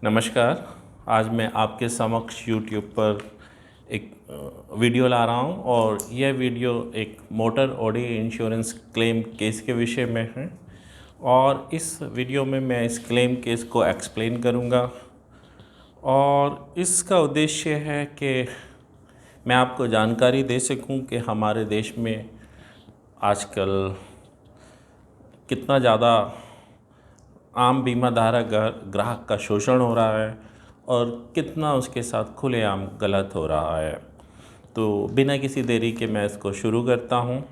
नमस्कार। आज मैं आपके समक्ष YouTube पर एक वीडियो ला रहा हूं और यह वीडियो एक motor Audi insurance claim case के विषय में है और इस वीडियो में मैं इस क्लेम केस को एक्सप्लेन करूंगा और इसका उद्देश्य है कि मैं आपको जानकारी दे सकूं कि हमारे देश में आजकल कितना ज़्यादा आम बीमा धारक ग्राहक का शोषण हो रहा है और कितना उसके साथ खुलेआम गलत हो रहा है। तो बिना किसी देरी के मैं इसको शुरू करता हूँ।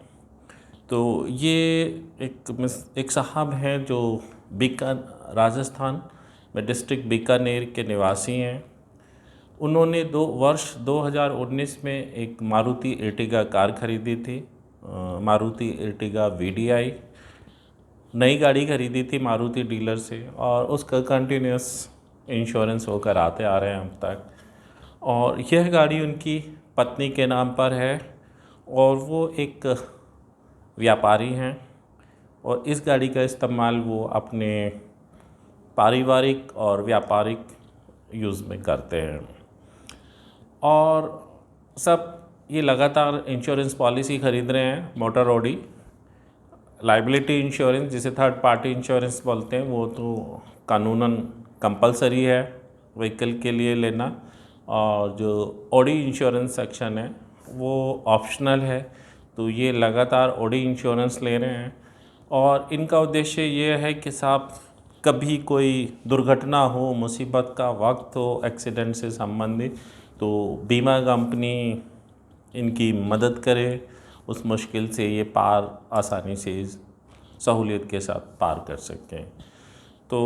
तो ये एक साहब हैं जो राजस्थान में डिस्ट्रिक्ट बीकानेर के निवासी हैं। उन्होंने वर्ष 2019 में एक मारुति एर्टिगा कार खरीदी थी, मारुति एर्टिगा VDI। नई गाड़ी खरीदी थी मारुति डीलर से और उसका कंटिन्यूस इंश्योरेंस होकर आते आ रहे हैं अब तक। और यह गाड़ी उनकी पत्नी के नाम पर है और वो एक व्यापारी हैं और इस गाड़ी का इस्तेमाल वो अपने पारिवारिक और व्यापारिक यूज़ में करते हैं। और सब ये लगातार इंश्योरेंस पॉलिसी ख़रीद रहे हैं। मोटर ऑडी लाइबिलिटी इंश्योरेंस, जिसे थर्ड पार्टी इंश्योरेंस बोलते हैं, वो तो कानूनन कंपलसरी है व्हीकल के लिए लेना, और जो ऑडी इंश्योरेंस सेक्शन है वो ऑप्शनल है। तो ये लगातार ऑडी इंश्योरेंस ले रहे हैं और इनका उद्देश्य ये है कि साहब कभी कोई दुर्घटना हो, मुसीबत का वक्त हो, एक्सीडेंट से संबंधित, तो बीमा कंपनी इनकी मदद करे, उस मुश्किल से ये पार आसानी से सहूलियत के साथ पार कर सकें। तो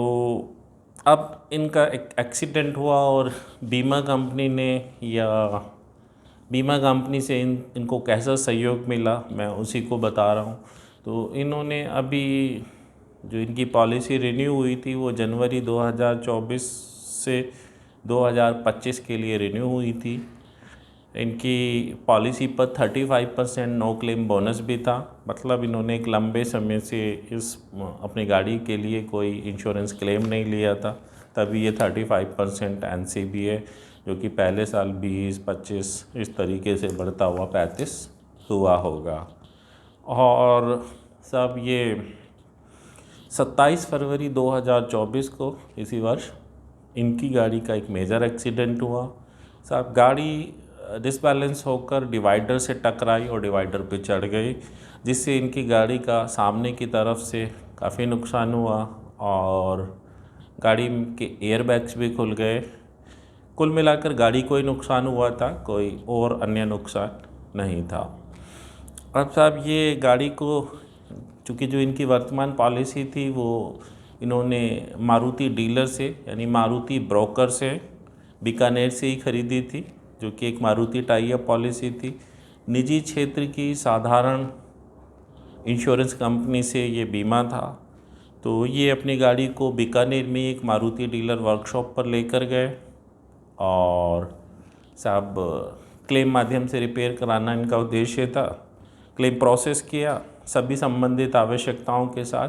अब इनका एक एक्सीडेंट हुआ और बीमा कंपनी ने या बीमा कंपनी से इनको कैसा सहयोग मिला, मैं उसी को बता रहा हूँ। तो इन्होंने अभी जो इनकी पॉलिसी रिन्यू हुई थी वो जनवरी 2024 से 2025 के लिए रिन्यू हुई थी। इनकी पॉलिसी पर 35% नो क्लेम बोनस भी था, मतलब इन्होंने एक लंबे समय से अपनी गाड़ी के लिए कोई इंश्योरेंस क्लेम नहीं लिया था, तभी ये 35% NCB है, जो कि पहले साल 20-25 इस तरीके से बढ़ता हुआ 35 हुआ होगा। और सब ये 27 फरवरी 2024 को इसी वर्ष इनकी गाड़ी का एक मेजर एक्सीडेंट हुआ। साहब गाड़ी डिसबैलेंस होकर डिवाइडर से टकराई और डिवाइडर पे चढ़ गई, जिससे इनकी गाड़ी का सामने की तरफ से काफ़ी नुकसान हुआ और गाड़ी के एयरबैग्स भी खुल गए। कुल मिलाकर गाड़ी को ही नुकसान हुआ था, कोई और अन्य नुकसान नहीं था। अब साहब ये गाड़ी को, चूँकि जो इनकी वर्तमान पॉलिसी थी वो इन्होंने मारुति डीलर से यानी मारुति ब्रोकर से बीकानेर से ही ख़रीदी थी, जो कि एक मारुति टाई अप पॉलिसी थी। निजी क्षेत्र की साधारण इंश्योरेंस कंपनी से ये बीमा था। तो ये अपनी गाड़ी को बीकानेर में एक मारुति डीलर वर्कशॉप पर लेकर गए और साहब क्लेम माध्यम से रिपेयर कराना इनका उद्देश्य था। क्लेम प्रोसेस किया, सभी संबंधित आवश्यकताओं के साथ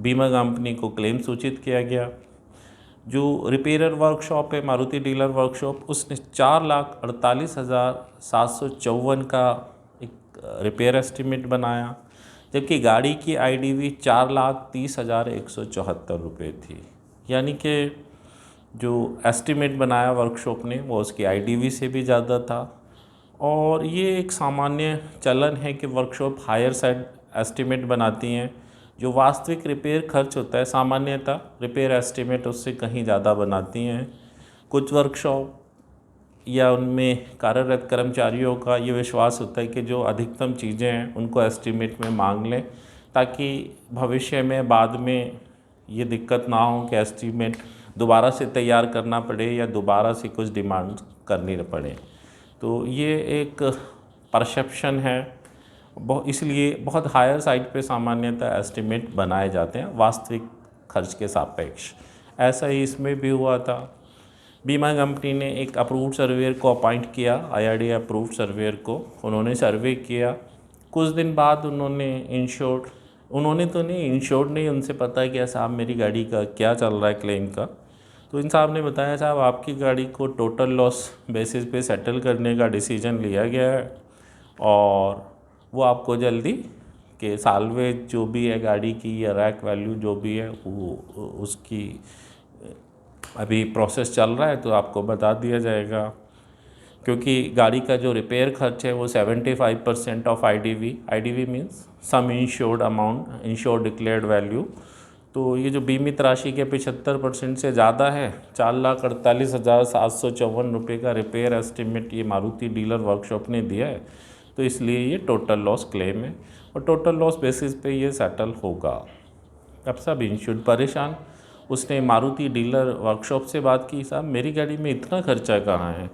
बीमा कंपनी को क्लेम सूचित किया गया। जो रिपेयरर वर्कशॉप है, मारुति डीलर वर्कशॉप, उसने 4,48,754 का एक रिपेयर एस्टिमेट बनाया, जबकि गाड़ी की IDV 4,30,174 रुपये थी। यानी कि जो एस्टिमेट बनाया वर्कशॉप ने वो उसकी IDV से भी ज़्यादा था। और ये एक सामान्य चलन है कि वर्कशॉप हायर साइड एस्टिमेट बनाती हैं। जो वास्तविक रिपेयर खर्च होता है सामान्यतः रिपेयर एस्टिमेट उससे कहीं ज़्यादा बनाती हैं। कुछ वर्कशॉप या उनमें कार्यरत कर्मचारियों का ये विश्वास होता है कि जो अधिकतम चीज़ें हैं उनको एस्टिमेट में मांग लें, ताकि भविष्य में बाद में ये दिक्कत ना हो कि एस्टिमेट दोबारा से तैयार करना पड़े या दोबारा से कुछ डिमांड करनी पड़े। तो ये एक परसेप्शन है, इसलिए बहुत हायर साइड पे सामान्यतः एस्टिमेट बनाए जाते हैं वास्तविक खर्च के सापेक्ष। ऐसा ही इसमें भी हुआ था। बीमा कंपनी ने एक अप्रूव्ड सर्वेयर को अपॉइंट किया, IRDA अप्रूव्ड सर्वेयर को। उन्होंने सर्वे किया। कुछ दिन बाद उन्होंने इंश्योर्ड उन्होंने तो नहीं, इंश्योर्ड नहीं, उनसे पता है कि साहब मेरी गाड़ी का क्या चल रहा है क्लेम का। तो इन साहब ने बताया साहब आपकी गाड़ी को टोटल लॉस बेसिस पे सेटल करने का डिसीजन लिया गया है और वो आपको जल्दी कि साल्वेज जो भी है गाड़ी की या रैक वैल्यू जो भी है वो उसकी अभी प्रोसेस चल रहा है तो आपको बता दिया जाएगा। क्योंकि गाड़ी का जो रिपेयर खर्च है वो 75% of I D V means sum insured amount, insured declared value. तो ये जो बीमित राशि के 75% से ज़्यादा है, 4,48,754 रुपये का रिपेयर एस्टिमेट ये मारुति डीलर वर्कशॉप ने दिया है। तो इसलिए ये टोटल लॉस क्लेम है और टोटल लॉस बेसिस पे ये सेटल होगा। अब सब इंश्योर्ड परेशान, उसने मारुति डीलर वर्कशॉप से बात की, साहब मेरी गाड़ी में इतना खर्चा कहाँ है।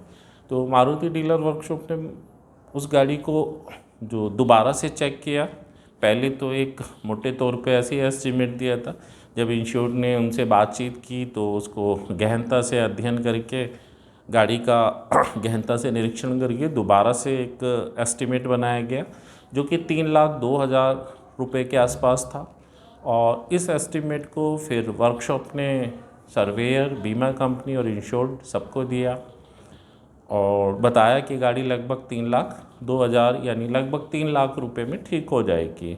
तो मारुति डीलर वर्कशॉप ने उस गाड़ी को जो दोबारा से चेक किया, पहले तो एक मोटे तौर पे ऐसे ही एस्टिमेट दिया था, जब इंश्योर्ड ने उनसे बातचीत की तो उसको गहनता से अध्ययन करके गाड़ी का गहनता से निरीक्षण करके दोबारा से एक एस्टिमेट बनाया गया जो कि 3,02,000 रुपये के आसपास था। और इस एस्टिमेट को फिर वर्कशॉप ने सर्वेयर, बीमा कंपनी और इंश्योर्ड सबको दिया और बताया कि गाड़ी लगभग 3,02,000 यानी लगभग 3 लाख रुपए में ठीक हो जाएगी।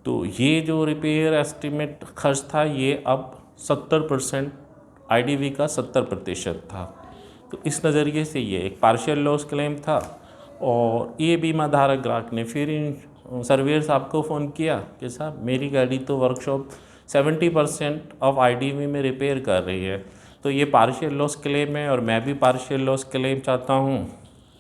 तो ये जो रिपेयर एस्टिमेट खर्च था ये अब 70% आई का 70% था। तो इस नज़रिए से ये एक पार्शियल लॉस क्लेम था। और ये बीमा धारक ग्राहक ने फिर इन सर्वेयर साहब को फ़ोन किया कि साहब मेरी गाड़ी तो वर्कशॉप 70% ऑफ आई में रिपेयर कर रही है, तो ये पार्शियल लॉस क्लेम है और मैं भी पार्शियल लॉस क्लेम चाहता हूँ।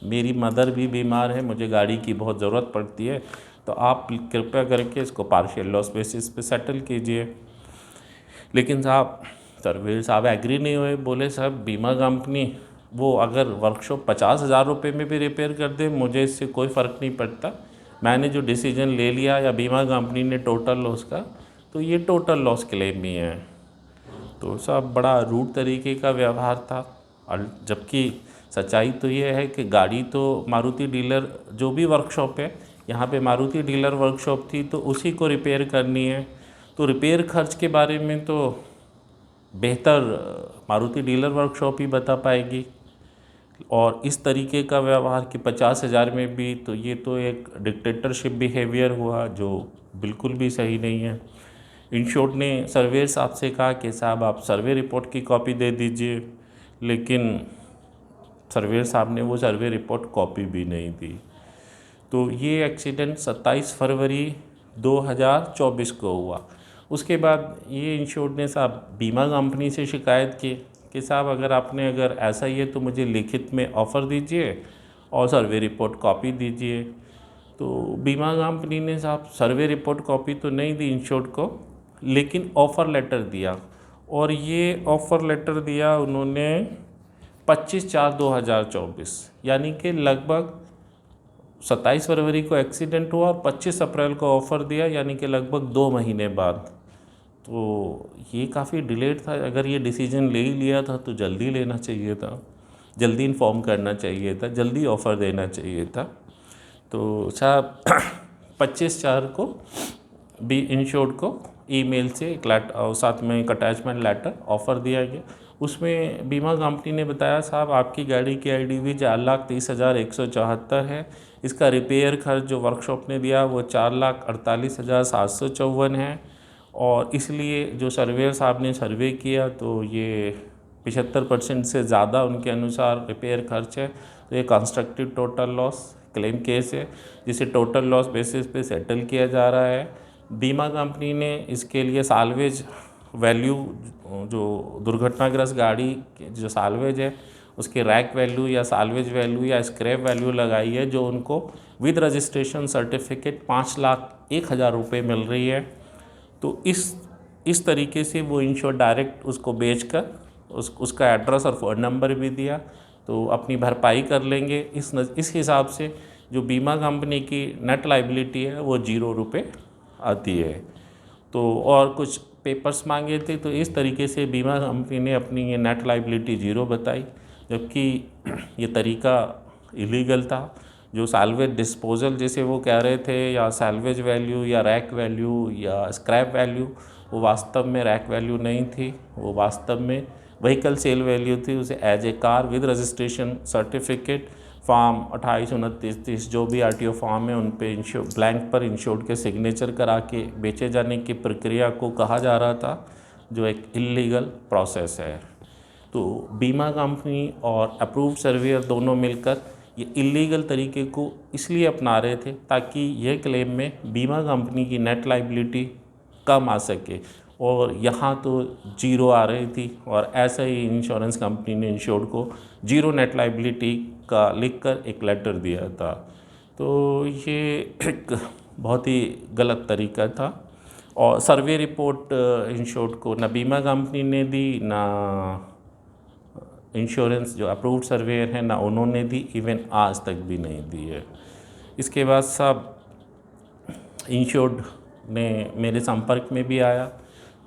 मेरी मदर भी बीमार है, मुझे गाड़ी की बहुत ज़रूरत पड़ती है, तो आप कृपया करके इसको पार्शियल लॉस बेसिस पे सेटल कीजिए। लेकिन साहब सर्वेयर साहब एग्री नहीं हुए, बोले साहब बीमा कंपनी वो अगर वर्कशॉप 50,000 रुपये में भी रिपेयर कर दे मुझे इससे कोई फ़र्क नहीं पड़ता, मैंने जो डिसीजन ले लिया या बीमा कंपनी ने टोटल लॉस का, तो ये टोटल लॉस क्लेम ही है। तो साहब बड़ा रूड तरीके का व्यवहार था। और जबकि सच्चाई तो ये है कि गाड़ी तो मारुति डीलर जो भी वर्कशॉप है, यहाँ पे मारुति डीलर वर्कशॉप थी तो उसी को रिपेयर करनी है। तो रिपेयर खर्च के बारे में तो बेहतर मारुति डीलर वर्कशॉप ही बता पाएगी। और इस तरीके का व्यवहार कि 50,000 में भी, तो ये तो एक डिक्टेटरशिप बिहेवियर हुआ जो बिल्कुल भी सही नहीं है। इंश्योर्ड ने सर्वेयर साहब से कहा कि साहब आप सर्वे रिपोर्ट की कॉपी दे दीजिए, लेकिन सर्वेयर साहब ने वो सर्वे रिपोर्ट कॉपी भी नहीं दी। तो ये एक्सीडेंट 27 फरवरी 2024 को हुआ। उसके बाद ये इंश्योर्ड ने साहब बीमा कंपनी से शिकायत की कि साहब अगर ऐसा ही है तो मुझे लिखित में ऑफ़र दीजिए और सर्वे रिपोर्ट कॉपी दीजिए। तो बीमा कंपनी ने साहब सर्वे रिपोर्ट कॉपी तो नहीं दी इंश्योर्ड को, लेकिन ऑफ़र लेटर दिया। और ये ऑफ़र लेटर दिया उन्होंने 25/4/2024, यानी कि लगभग 27 फरवरी को एक्सीडेंट हुआ और 25 अप्रैल को ऑफ़र दिया, यानी कि लगभग 2 महीने बाद। तो ये काफ़ी डिलेड था। अगर ये डिसीजन ले ही लिया था तो जल्दी लेना चाहिए था, जल्दी इन्फॉर्म करना चाहिए था, जल्दी ऑफ़र देना चाहिए था। तो साहब 25/4 को भी इंश्योर्ड को ईमेल से एक लेटर, साथ में एक अटैचमेंट लेटर ऑफ़र दिया गया। उसमें बीमा कंपनी ने बताया साहब आपकी गाड़ी की आई 4,30,174 है, इसका रिपेयर खर्च जो वर्कशॉप ने दिया वो 4,48,754 है। और इसलिए जो सर्वेयर साहब ने सर्वे किया तो ये 75% से ज़्यादा उनके अनुसार रिपेयर खर्च है। तो ये constructive total loss claim case है जिसे टोटल लॉस बेसिस पे सेटल किया जा रहा है। बीमा कंपनी ने इसके लिए साल्वेज वैल्यू, जो दुर्घटनाग्रस्त गाड़ी जो साल्वेज है उसके रैक वैल्यू या साल्वेज वैल्यू या स्क्रैप वैल्यू लगाई है, जो उनको विद रजिस्ट्रेशन सर्टिफिकेट 5,01,000 रुपये मिल रही है। तो इस तरीके से वो इंश्योर डायरेक्ट उसको बेचकर उसका एड्रेस और फ़ोन नंबर भी दिया, तो अपनी भरपाई कर लेंगे। इस हिसाब से जो बीमा कंपनी की नेट लाइबिलिटी है वो 0 रुपये आती है। तो और कुछ पेपर्स मांगे थे, तो इस तरीके से बीमा कंपनी ने अपनी ये नेट लाइबिलिटी 0 बताई, जबकि ये तरीका इलीगल था। जो सैल्वेज डिस्पोजल जैसे वो कह रहे थे, या सैल्वेज वैल्यू या रैक वैल्यू या स्क्रैप वैल्यू, वो वास्तव में रैक वैल्यू नहीं थी, वो वास्तव में व्हीकल सेल वैल्यू थी। उसे as a car with registration certificate form 28, 29, 30 जो भी आरटीओ फॉर्म है उन पे ब्लैंक पर इंश्योर्ड के सिग्नेचर करा के बेचे जाने की प्रक्रिया को कहा जा रहा था, जो एक इलीगल प्रोसेस है। तो बीमा कंपनी और अप्रूव्ड सर्वेयर दोनों मिलकर ये इलीगल तरीके को इसलिए अपना रहे थे ताकि यह क्लेम में बीमा कंपनी की नेट लाइबिलिटी कम आ सके, और यहाँ तो जीरो आ रही थी, और ऐसा ही इंश्योरेंस कंपनी ने इंश्योर्ड को जीरो नेट लाइबिलिटी का लिखकर एक लेटर दिया था। तो ये एक बहुत ही गलत तरीका था, और सर्वे रिपोर्ट इंश्योर्ड को ना बीमा कंपनी ने दी, ना इंश्योरेंस जो अप्रूव्ड सर्वेयर हैं ना उन्होंने दी, इवन आज तक भी नहीं दी है। इसके बाद सब इंश्योर्ड ने मेरे संपर्क में भी आया,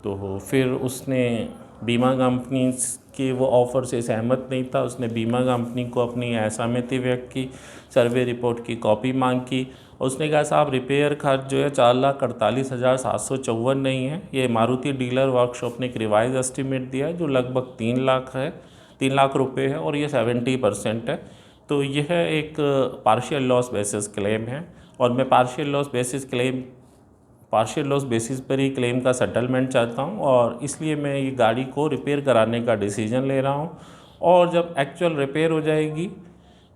तो फिर उसने बीमा कंपनी के वो ऑफ़र से सहमत नहीं था। उसने बीमा कंपनी को अपनी असहमति व्यक्त की, सर्वे रिपोर्ट की कॉपी मांग की, और उसने कहा साहब रिपेयर खर्च जो है 4,48,754 नहीं है, ये मारुति डीलर वर्कशॉप ने एक रिवाइज एस्टिमेट दिया है जो लगभग 3 लाख है, 3 लाख रुपए है, और ये 70% है। तो यह एक पार्शियल लॉस बेसिस क्लेम है, और मैं पार्शियल लॉस बेसिस पर ही क्लेम का सेटलमेंट चाहता हूँ, और इसलिए मैं ये गाड़ी को रिपेयर कराने का डिसीजन ले रहा हूँ। और जब एक्चुअल रिपेयर हो जाएगी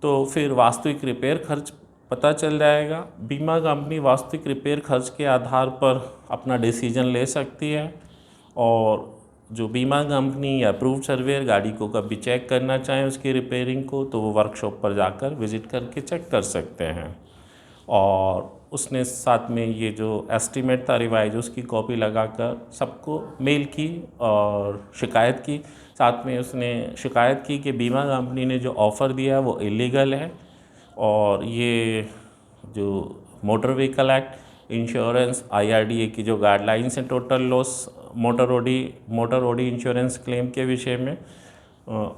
तो फिर वास्तविक रिपेयर खर्च पता चल जाएगा। बीमा कंपनी वास्तविक रिपेयर खर्च के आधार पर अपना डिसीजन ले सकती है, और जो बीमा कंपनी या अप्रूव्ड सर्वेयर गाड़ी को कभी चेक करना चाहें उसकी रिपेयरिंग को, तो वो वर्कशॉप पर जाकर विज़िट करके चेक कर सकते हैं। और उसने साथ में ये जो एस्टीमेट था रिवाइज उसकी कॉपी लगाकर सबको मेल की और शिकायत की। साथ में उसने शिकायत की कि बीमा कंपनी ने जो ऑफ़र दिया वो इलीगल है, और ये जो motor vehicle act, insurance, IRDA की जो गाइडलाइंस हैं total loss motor OD insurance claim के विषय में,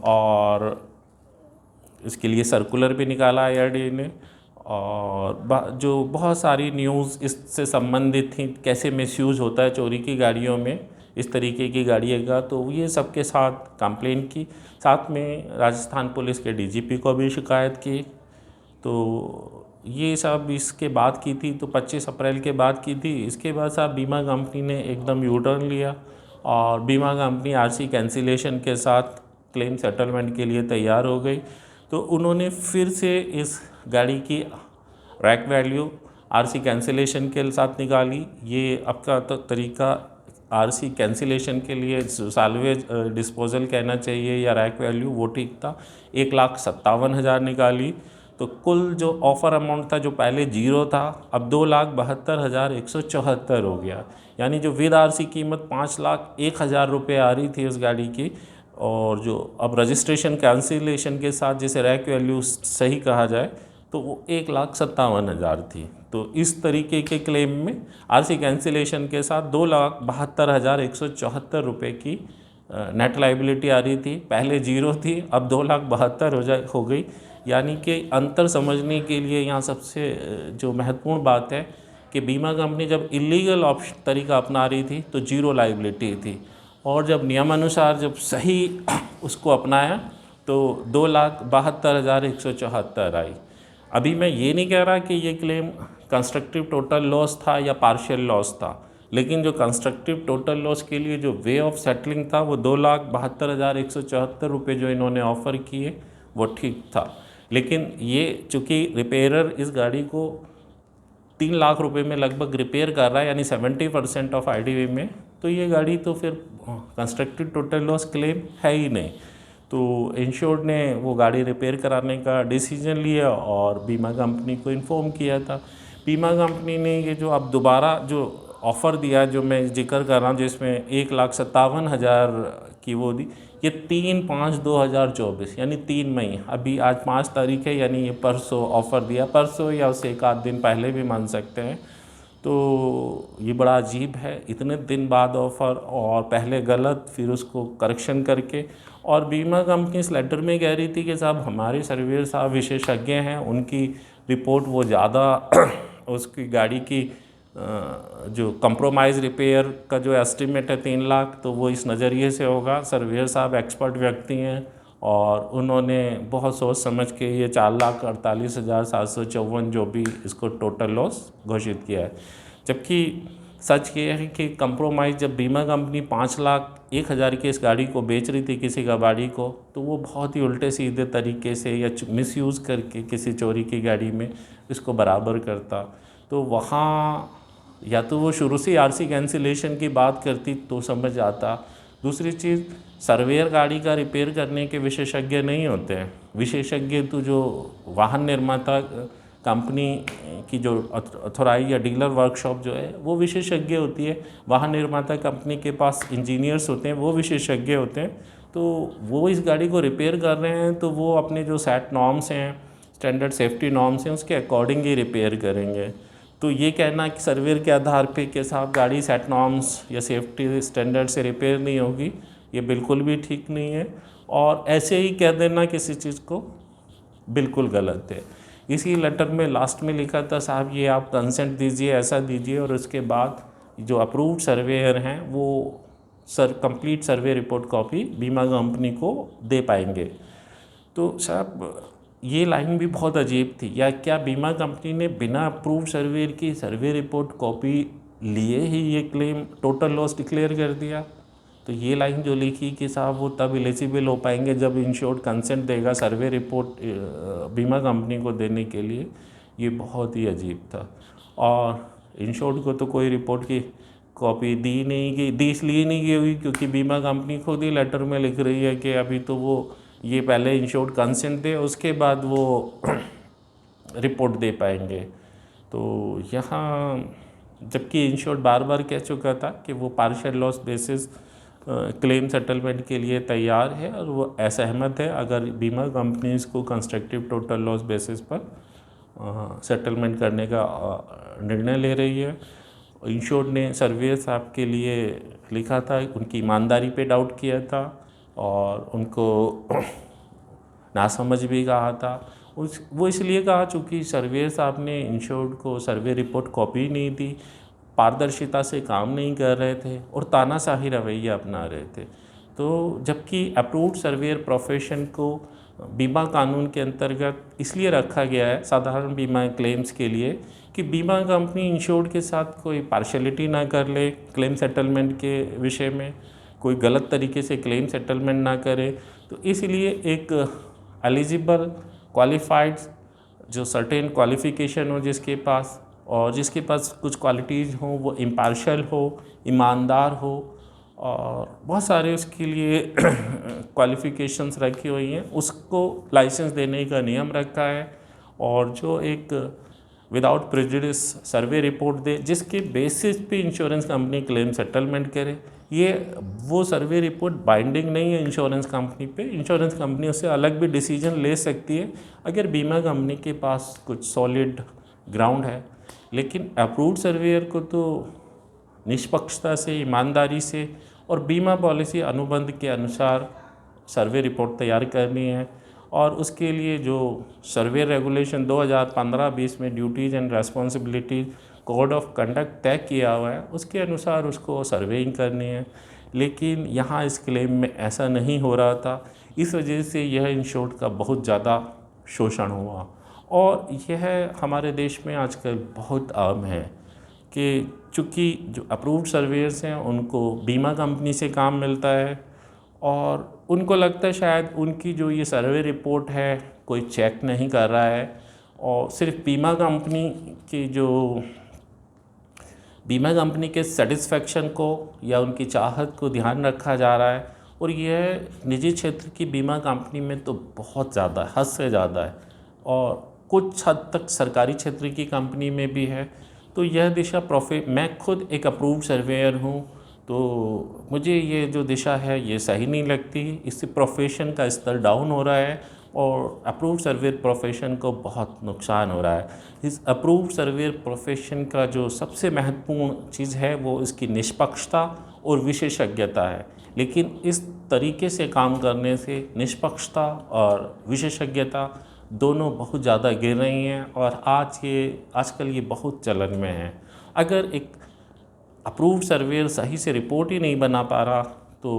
और इसके लिए सर्कुलर भी निकाला IRDA ने, और जो बहुत सारी न्यूज़ इससे संबंधित थी, कैसे मिसयूज़ होता है चोरी की गाड़ियों में इस तरीके की गाड़ियों का, तो ये सबके साथ कंप्लेन की। साथ में राजस्थान पुलिस के DGP को भी शिकायत की। तो ये सब इसके बाद की थी, तो 25 अप्रैल के बाद की थी। इसके बाद साहब बीमा कंपनी ने एकदम यू टर्न लिया, और बीमा कंपनी RC कैंसिलेशन के साथ क्लेम सेटलमेंट के लिए तैयार हो गई। तो उन्होंने फिर से इस गाड़ी की रैक वैल्यू RC कैंसिलेशन के साथ निकाली। ये आपका तरीका RC कैंसिलेशन के लिए साल्वेज डिस्पोजल कहना चाहिए या रैक वैल्यू, वो ठीक था। 1,57,000 निकाली। तो कुल जो ऑफ़र अमाउंट था जो पहले 0 था, अब 2,72,174 हो गया। यानी जो विद RC कीमत 5,01,000 रुपये आ रही थी उस गाड़ी की, और जो अब रजिस्ट्रेशन कैंसिलेशन के साथ जिसे रैक वैल्यू सही कहा जाए तो वो 1,57,000 थी। तो इस तरीके के क्लेम में RC कैंसिलेशन के साथ 2,72,174 रुपये की नेट लाइबिलिटी आ रही थी। पहले 0 थी, अब 2,72,000 हो गई। यानी कि अंतर समझने के लिए यहाँ सबसे जो महत्वपूर्ण बात है कि बीमा कंपनी जब इलीगल ऑप्शन तरीका अपना रही थी तो 0 लाइबिलिटी थी, और जब नियमानुसार जब सही उसको अपनाया तो 2,72,174 आई। अभी मैं ये नहीं कह रहा कि ये क्लेम कंस्ट्रक्टिव टोटल लॉस था या पार्शियल लॉस था, लेकिन जो कंस्ट्रक्टिव टोटल लॉस के लिए जो वे ऑफ सेटलिंग था वो 2,72,174 रुपये जो इन्होंने ऑफ़र किए वो ठीक था। लेकिन ये चूँकि रिपेयरर इस गाड़ी को 3 लाख रुपए में लगभग रिपेयर कर रहा है, यानी 70% ऑफ IDV में, तो ये गाड़ी तो फिर कंस्ट्रक्टिव टोटल लॉस क्लेम है ही नहीं। तो इंश्योर्ड ने वो गाड़ी रिपेयर कराने का डिसीजन लिया और बीमा कंपनी को इन्फॉर्म किया था। बीमा कंपनी ने ये जो अब दोबारा जो ऑफ़र दिया जो मैं जिक्र कर रहा हूँ, जिसमें 1,57,000 की वो दी, ये 3/5/2024 यानी 3 मई, अभी आज 5 तारीख है, यानी ये परसों ऑफ़र दिया, परसों या उससे एक आध दिन पहले भी मान सकते हैं। तो ये बड़ा अजीब है, इतने दिन बाद ऑफ़र, और पहले गलत फिर उसको करेक्शन करके। और बीमा कंपनी इस लेटर में कह रही थी कि साहब हमारे सर्वेयर साहब विशेषज्ञ हैं, उनकी रिपोर्ट वो ज़्यादा उसकी गाड़ी की जो कंप्रोमाइज़ रिपेयर का जो एस्टिमेट है 3 लाख, तो वो इस नज़रिए से होगा। सर्वेयर साहब एक्सपर्ट व्यक्ति हैं और उन्होंने बहुत सोच समझ के ये 4,48,754 जो भी इसको टोटल लॉस घोषित किया है। जबकि सच ये है कि कंप्रोमाइज़ जब बीमा कंपनी 5,01,000 की इस गाड़ी को बेच रही थी किसी गाड़ी को, तो वो बहुत ही उल्टे सीधे तरीके से या मिसयूज़ करके किसी चोरी की गाड़ी में इसको बराबर करता। तो वहाँ या तो वो शुरू से आरसी कैंसिलेशन की बात करती तो समझ आता। दूसरी चीज़, सर्वेयर गाड़ी का रिपेयर करने के विशेषज्ञ नहीं होते हैं। विशेषज्ञ तो जो वाहन निर्माता कंपनी की जो अथोराइज या डीलर वर्कशॉप जो है वो विशेषज्ञ होती है। वाहन निर्माता कंपनी के पास इंजीनियर्स होते हैं, वो विशेषज्ञ होते हैं। तो वो इस गाड़ी को रिपेयर कर रहे हैं तो वो अपने जो सेट नॉर्म्स हैं, स्टैंडर्ड सेफ्टी नॉर्म्स हैं, उसके अकॉर्डिंग ही रिपेयर करेंगे। तो ये कहना कि सर्वेयर के आधार पे कि साहब गाड़ी सेट नॉर्म्स या सेफ्टी स्टैंडर्ड से रिपेयर नहीं होगी, ये बिल्कुल भी ठीक नहीं है। और ऐसे ही कह देना किसी चीज़ को बिल्कुल गलत है। इसी लेटर में लास्ट में लिखा था साहब ये आप कंसेंट दीजिए, ऐसा दीजिए, और उसके बाद जो अप्रूव्ड सर्वेयर हैं वो कंप्लीट सर्वे रिपोर्ट कॉपी बीमा कंपनी को दे पाएंगे। तो साहब ये लाइन भी बहुत अजीब थी। या क्या बीमा कंपनी ने बिना अप्रूव्ड सर्वेयर की सर्वे रिपोर्ट कॉपी लिए ही ये क्लेम टोटल लॉस डिक्लेयर कर दिया? तो ये लाइन जो लिखी कि साहब वो तब एलिजिबल हो पाएंगे जब इंश्योर्ड कंसेंट देगा सर्वे रिपोर्ट बीमा कंपनी को देने के लिए, ये बहुत ही अजीब था। और इंश्योर्ड को तो कोई रिपोर्ट की कॉपी दी नहीं गई, दी इसलिए नहीं गई हुई क्योंकि बीमा कंपनी खुद ही लेटर में लिख रही है कि अभी तो वो ये पहले इंश्योर्ड कंसेंट दे, उसके बाद वो रिपोर्ट दे पाएंगे। तो यहाँ जबकि इंश्योर्ड बार बार कह चुका था कि वो partial loss basis claim settlement के लिए तैयार है और वो असहमत है अगर बीमा कंपनीज को कंस्ट्रक्टिव टोटल लॉस बेसिस पर सेटलमेंट करने का निर्णय ले रही है। इंश्योर्ड ने सर्वेयर साहब के लिए लिखा था, उनकी ईमानदारी पे डाउट किया था और उनको नासमझ भी कहा था। वो इसलिए कहा चूँकि सर्वेयर साहब ने इंश्योर्ड को सर्वे रिपोर्ट कॉपी नहीं दी, पारदर्शिता से काम नहीं कर रहे थे और तानाशाही रवैया अपना रहे थे। तो जबकि अप्रूव्ड सर्वेयर प्रोफेशन को बीमा कानून के अंतर्गत इसलिए रखा गया है साधारण बीमा क्लेम्स के लिए कि बीमा कंपनी इंश्योर्ड के साथ कोई पार्शलिटी ना कर ले, क्लेम सेटलमेंट के विषय में कोई गलत तरीके से क्लेम सेटलमेंट ना करे। तो इसलिए एक एलिजिबल क्वालिफाइड जो सर्टेन क्वालिफ़िकेशन हो जिसके पास, और जिसके पास कुछ क्वालिटीज़ हों, वो इम्पार्शियल हो, ईमानदार हो, और बहुत सारे उसके लिए क्वालिफ़िकेशंस रखी हुई हैं, उसको लाइसेंस देने का नियम रखा है। और जो एक विदाउट प्रेजुडिस सर्वे रिपोर्ट दे जिसके बेसिस पे इंश्योरेंस कंपनी क्लेम सेटलमेंट करे, ये वो सर्वे रिपोर्ट बाइंडिंग नहीं है इंश्योरेंस कंपनी पे। इंश्योरेंस कंपनी उससे अलग भी डिसीजन ले सकती है अगर बीमा कंपनी के पास कुछ सॉलिड ग्राउंड है। लेकिन अप्रूव्ड सर्वेयर को तो निष्पक्षता से, ईमानदारी से और बीमा पॉलिसी अनुबंध के अनुसार सर्वे रिपोर्ट तैयार करनी है। और उसके लिए जो सर्वे रेगुलेशन 2015-20 में duties and responsibilities code of conduct तय किया हुआ है उसके अनुसार उसको सर्वेइंग करनी है। लेकिन यहाँ इस क्लेम में ऐसा नहीं हो रहा था, इस वजह से यह इंश्योर्ड का बहुत ज़्यादा शोषण हुआ। और यह हमारे देश में आजकल बहुत आम है कि चूँकि जो अप्रूव्ड सर्वेयर्स हैं उनको बीमा कंपनी से काम मिलता है और उनको लगता है शायद उनकी जो ये सर्वे रिपोर्ट है कोई चेक नहीं कर रहा है और सिर्फ बीमा कंपनी के सेटिस्फेक्शन को या उनकी चाहत को ध्यान रखा जा रहा है। और यह निजी क्षेत्र की बीमा कंपनी में तो बहुत ज़्यादा है, हद से ज़्यादा है, और कुछ हद तक सरकारी क्षेत्र की कंपनी में भी है। तो यह दिशा मैं खुद एक अप्रूव्ड सर्वेयर हूँ, तो मुझे ये जो दिशा है ये सही नहीं लगती। इससे प्रोफेशन का स्तर डाउन हो रहा है और अप्रूव्ड सर्वेयर प्रोफेशन को बहुत नुकसान हो रहा है। इस अप्रूव्ड सर्वेयर प्रोफेशन का जो सबसे महत्वपूर्ण चीज़ है वो इसकी निष्पक्षता और विशेषज्ञता है, लेकिन इस तरीके से काम करने से निष्पक्षता और विशेषज्ञता दोनों बहुत ज़्यादा गिर रही हैं और आजकल ये बहुत चलन में है। अगर एक अप्रूव्ड सर्वेयर सही से रिपोर्ट ही नहीं बना पा रहा तो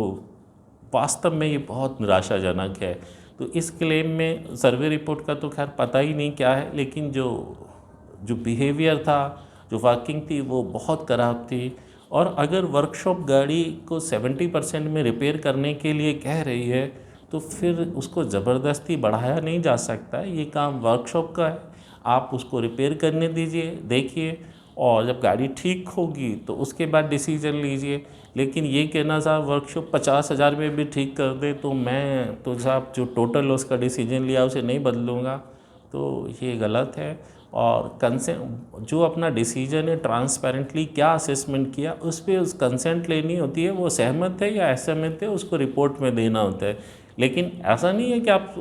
वास्तव में ये बहुत निराशाजनक है। तो इस क्लेम में सर्वे रिपोर्ट का तो खैर पता ही नहीं क्या है, लेकिन जो बिहेवियर था, जो वर्किंग थी वो बहुत ख़राब थी। और अगर वर्कशॉप गाड़ी को 70% में रिपेयर करने के लिए कह रही है तो फिर उसको ज़बरदस्ती बढ़ाया नहीं जा सकता। ये काम वर्कशॉप का है, आप उसको रिपेयर करने दीजिए, देखिए, और जब गाड़ी ठीक होगी तो उसके बाद डिसीजन लीजिए। लेकिन ये कहना साहब वर्कशॉप 50,000 में भी ठीक कर दे तो मैं तो साहब जो टोटल उसका डिसीजन लिया उसे नहीं बदलूँगा, तो ये गलत है। और कंसेंट जो अपना डिसीजन है ट्रांसपेरेंटली क्या असेसमेंट किया उस पर उस कंसेंट लेनी होती है, वो सहमत है या असहमत है उसको रिपोर्ट में देना होता है। लेकिन ऐसा नहीं है कि आप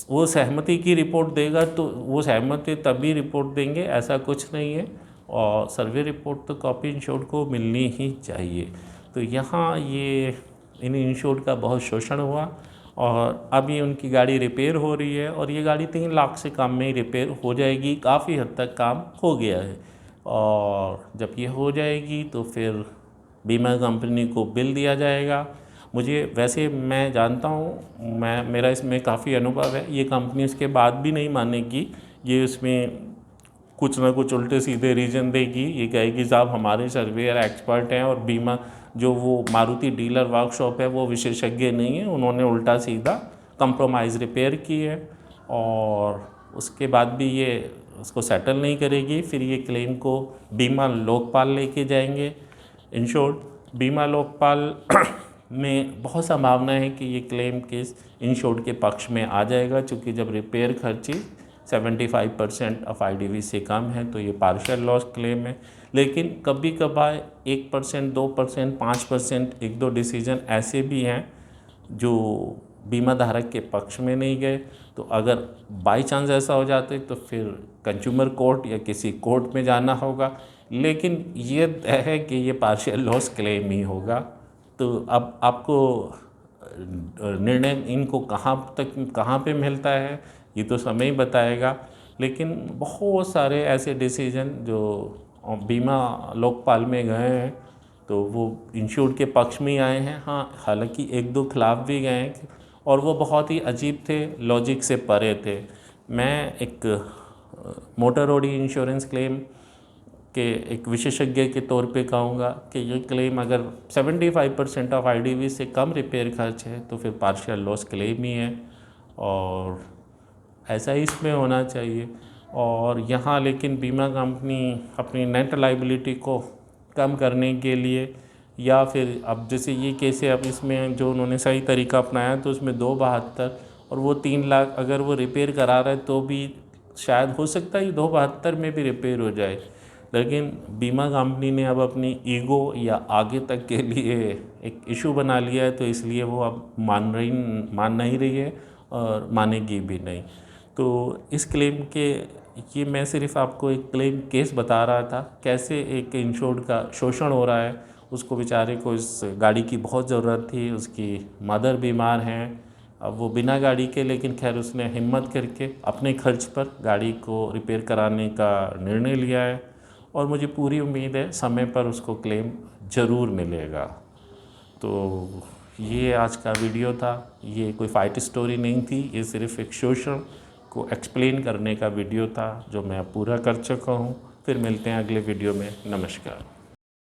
वो सहमति की रिपोर्ट देगा तो वो सहमत है तभी रिपोर्ट देंगे, ऐसा कुछ नहीं है। और सर्वे रिपोर्ट तो कॉपी इंश्योर्ड को मिलनी ही चाहिए। तो यहाँ ये इन इंश्योर्ड का बहुत शोषण हुआ और अभी उनकी गाड़ी रिपेयर हो रही है और ये गाड़ी 3 लाख से कम में ही रिपेयर हो जाएगी, काफ़ी हद तक काम हो गया है। और जब ये हो जाएगी तो फिर बीमा कंपनी को बिल दिया जाएगा। मुझे वैसे मैं जानता हूँ, मेरा इसमें काफ़ी अनुभव है, ये कंपनी उसके बाद भी नहीं मानेगी, ये उसमें कुछ ना कुछ उल्टे सीधे रीज़न देगी। ये कहेगी साहब हमारे सर्वेयर एक्सपर्ट हैं और बीमा जो वो मारुति डीलर वर्कशॉप है वो विशेषज्ञ नहीं है, उन्होंने उल्टा सीधा कंप्रोमाइज़ रिपेयर की है। और उसके बाद भी ये उसको सेटल नहीं करेगी, फिर ये क्लेम को बीमा लोकपाल लेके जाएंगे। इंश्योर्ड बीमा लोकपाल में बहुत संभावना है कि ये क्लेम केस इंश्योर्ड के पक्ष में आ जाएगा, क्योंकि जब रिपेयर खर्ची 75% ऑफ IDV से कम है तो ये पार्शियल लॉस क्लेम है। लेकिन कभी कभार 1%, 2%, 5%, 1-2 डिसीजन ऐसे भी हैं जो बीमा धारक के पक्ष में नहीं गए, तो अगर बाई चांस ऐसा हो जाता है तो फिर कंज्यूमर कोर्ट या किसी कोर्ट में जाना होगा। लेकिन ये है कि ये पार्शियल लॉस क्लेम ही होगा। तो अब आपको निर्णय इनको कहाँ पे मिलता है ये तो समय ही बताएगा। लेकिन बहुत सारे ऐसे डिसीजन जो बीमा लोकपाल में गए हैं तो वो इंश्योर्ड के पक्ष में ही आए हैं। हाँ, हालांकि 1-2 खिलाफ भी गए हैं और वो बहुत ही अजीब थे, लॉजिक से परे थे। मैं एक मोटर ओडी इंश्योरेंस क्लेम के एक विशेषज्ञ के तौर पे कहूँगा कि ये क्लेम अगर 75% ऑफ IDV से कम रिपेयर खर्च है तो फिर पार्शियल लॉस क्लेम ही है और ऐसा ही इसमें होना चाहिए। और यहाँ लेकिन बीमा कंपनी अपनी नेट लाइबिलिटी को कम करने के लिए या फिर अब जैसे ये केस है, अब इसमें जो उन्होंने सही तरीका अपनाया तो उसमें 272 और वो 3 लाख अगर वो रिपेयर करा रहा है तो भी शायद हो सकता है 272 में भी रिपेयर हो जाए। लेकिन बीमा कंपनी ने अब अपनी ईगो या आगे तक के लिए एक इशू बना लिया है, तो इसलिए वो अब मान नहीं रही है और मानेगी भी नहीं। तो इस क्लेम के ये मैं सिर्फ आपको एक क्लेम केस बता रहा था, कैसे एक इंश्योर्ड का शोषण हो रहा है। उसको बेचारे को इस गाड़ी की बहुत ज़रूरत थी, उसकी मदर बीमार हैं, अब वो बिना गाड़ी के, लेकिन खैर उसने हिम्मत करके अपने खर्च पर गाड़ी को रिपेयर कराने का निर्णय लिया है और मुझे पूरी उम्मीद है समय पर उसको क्लेम ज़रूर मिलेगा। तो ये आज का वीडियो था, ये कोई फाइट स्टोरी नहीं थी, ये सिर्फ एक शोषण को एक्सप्लेन करने का वीडियो था जो मैं पूरा कर चुका हूँ। फिर मिलते हैं अगले वीडियो में। नमस्कार।